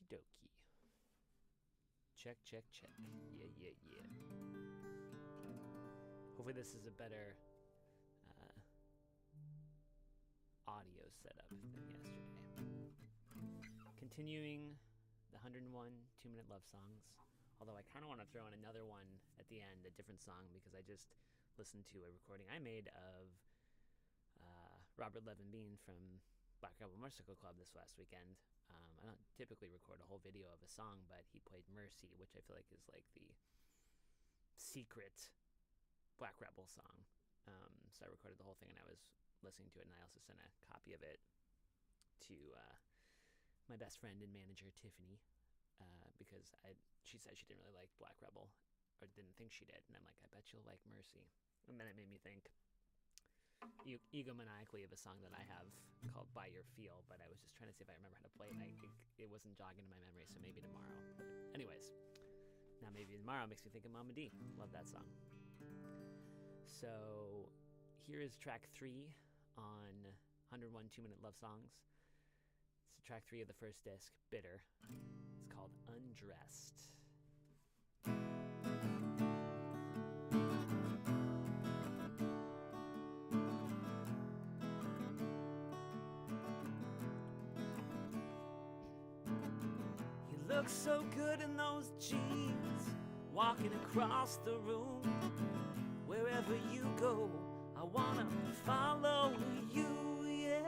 Okie dokie. Check, check, check. Yeah. Hopefully this is a better audio setup than yesterday. Continuing the 101 2-minute love songs. Although I kind of want to throw in another one at the end, a different song, because I just listened to a recording I made of Robert Levin Bean from Black Rebel Motorcycle Club this last weekend. I don't typically record a whole video of a song, but he played Mercy, which I feel like is like the secret Black Rebel song. So I recorded the whole thing and I was listening to it, and I also sent a copy of it to my best friend and manager, Tiffany, because she said she didn't really like Black Rebel, or didn't think she did, and I'm like, I bet you'll like Mercy. And then it made me think egomaniacally of a song that I have called By Your Feel, but I was just trying to see if I remember how to play it, and it wasn't jogging in my memory, so maybe tomorrow. But anyways, now maybe tomorrow makes me think of Mama D. Love that song. So here is track 3 on 101 2-minute love songs. It's track 3 of the first disc, Bitter. It's called Undressed. You look so good in those jeans, walking across the room. Wherever you go, I wanna follow you, yeah.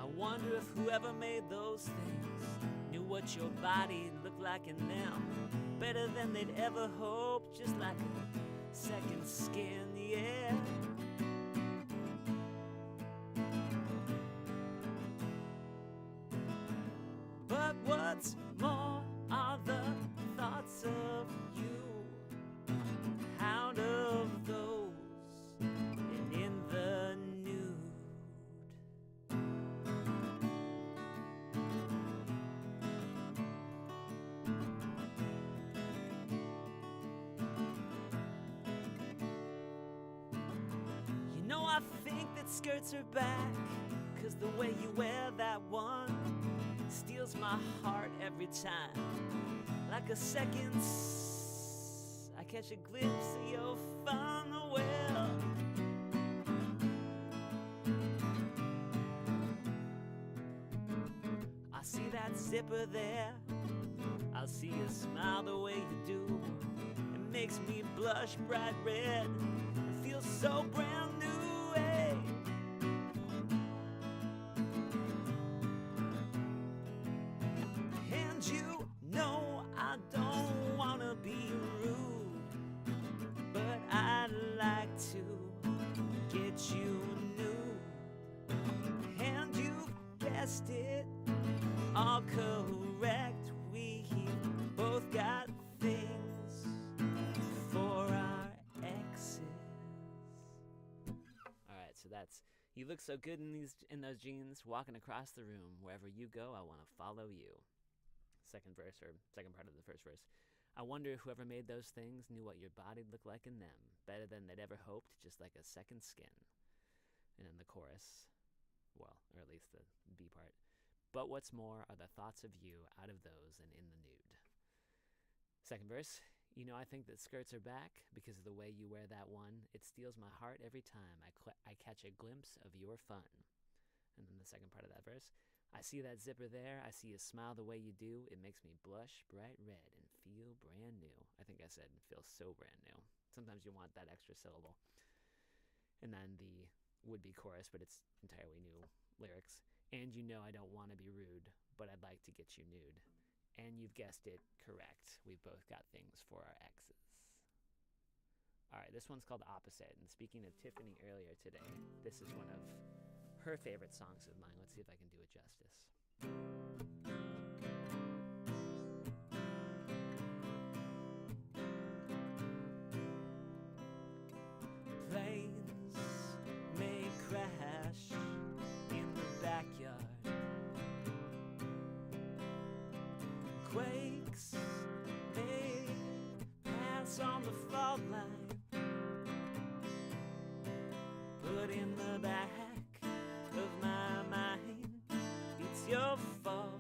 I wonder if whoever made those things knew what your body looked like in them, better than they'd ever hoped, just like a second skin, yeah. But what's more are the thoughts of you, out of those and in the nude. You know, I think that skirts are back, 'cause the way you wear that one steals my heart every time. Like a second I catch a glimpse of your fun, well. I see that zipper there, I'll see you smile the way you do. It makes me blush bright red, it feels so brand new, hey. And you know I don't wanna be rude, but I'd like to get you nude. And you've guessed it, all correct. We both got things for our exes. Alright, so that's you look so good in those jeans, walking across the room. Wherever you go, I want to follow you. Second verse, or second part of the first verse. I wonder if whoever made those things knew what your body looked like in them, better than they'd ever hoped, just like a second skin. And then the chorus, well, or at least the B part. But what's more are the thoughts of you, out of those and in the nude. Second verse. You know, I think that skirts are back because of the way you wear that one. It steals my heart every time I catch a glimpse of your fun. And then the second part of that verse. I see that zipper there. I see you smile the way you do. It makes me blush bright red and feel brand new. I think I said feel so brand new. Sometimes you want that extra syllable. And then the would-be chorus, but it's entirely new lyrics. And you know I don't want to be rude, but I'd like to get you nude. And you've guessed it correct. We've both got things for our exes. All right, this one's called Opposite. And speaking of Tiffany earlier today, this is one of her favorite songs of mine. Let's see if I can do it justice. Planes may crash in the backyard. Quakes may pass on the fault line. But in the back of my mind, it's your fault.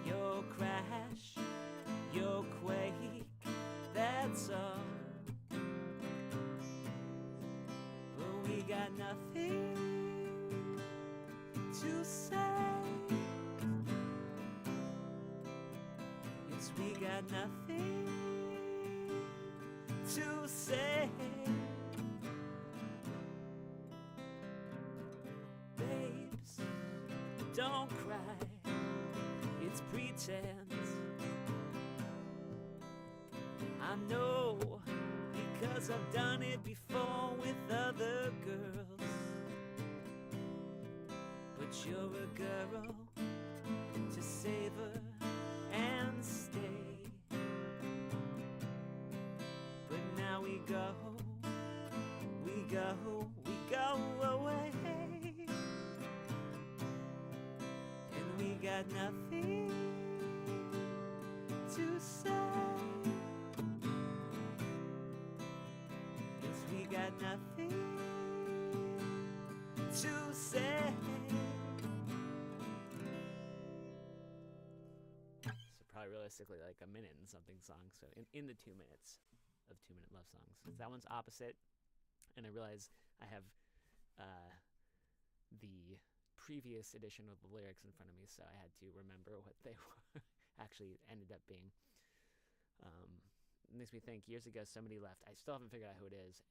Your crash, your quake, that's all. But we got nothing to say. Yes, we got nothing to say. Babes, don't cry, it's pretense. I know, because I've done it before with other girls. But you're a girl to savor and stay. But now we go away. And we got nothing to say. Yes, we got nothing to say. So probably realistically like a minute and something song. So in the 2 minutes of 2 minute love songs. That one's opposite. And I realize I have the previous edition of the lyrics in front of me, so I had to remember what they were actually ended up being. It makes me think, years ago somebody left, I still haven't figured out who it is,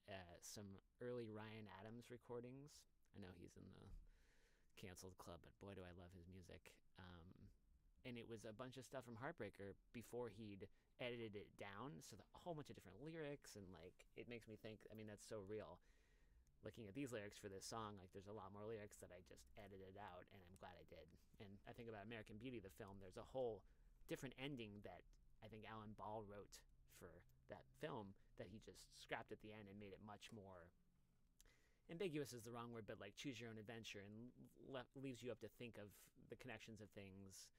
some early Ryan Adams recordings. I know he's in the canceled club, but boy do I love his music. And it was a bunch of stuff from Heartbreaker before he'd edited it down, so a whole bunch of different lyrics, and like it makes me think, I mean, that's so real. Looking at these lyrics for this song, like there's a lot more lyrics that I just edited out, and I'm glad I did. And I think about American Beauty, the film, there's a whole different ending that I think Alan Ball wrote for that film that he just scrapped at the end and made it much more ambiguous is the wrong word, but like choose your own adventure, and leaves you up to think of the connections of things.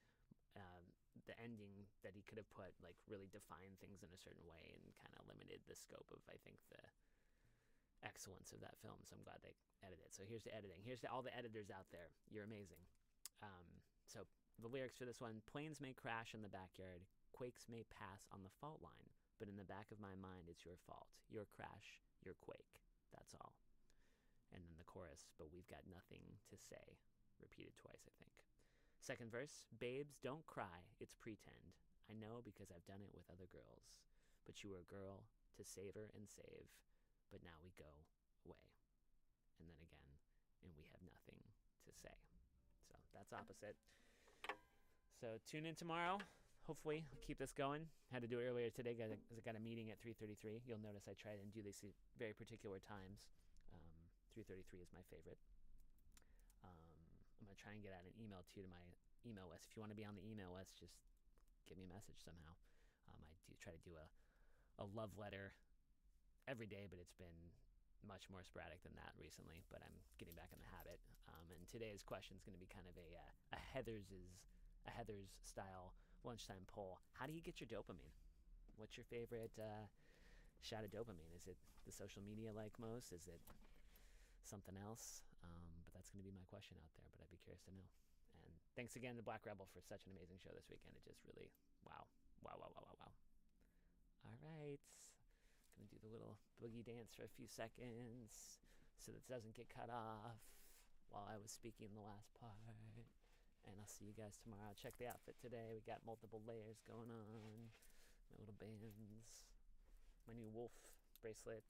The ending that he could have put like really defined things in a certain way and kind of limited the scope of, I think, the excellence of that film. So I'm glad they edited it. So here's the editing. Here's all the editors out there. You're amazing. So the lyrics for this one: planes may crash in the backyard, quakes may pass on the fault line, but in the back of my mind it's your fault. Your crash, your quake, that's all. And then the chorus: but we've got nothing to say, repeated twice, I think. Second verse: babes, don't cry, it's pretend. I know because I've done it with other girls. But you were a girl to savor and save. But now we go away. And then again, and we have nothing to say. So that's opposite. So tune in tomorrow. Hopefully I'll keep this going. Had to do it earlier today because I got a meeting at 3:33. You'll notice I try and do these at very particular times. 3:33 is my favorite. I'm going to try and get out an email to my email list. If you want to be on the email list, just give me a message somehow. I do try to do a love letter every day, but it's been much more sporadic than that recently, but I'm getting back in the habit. And today's question is going to be kind of a Heather's style lunchtime poll. How do you get your dopamine? What's your favorite shot of dopamine? Is it the social media like most? Is it something else? But that's going to be my question out there, but I'd be curious to know. And thanks again to Black Rebel for such an amazing show this weekend. It just really, wow. All right. Going to do the little boogie dance for a few seconds so that it doesn't get cut off while I was speaking the last part. And I'll see you guys tomorrow. Check the outfit today. We got multiple layers going on. My little bands. My new wolf bracelet.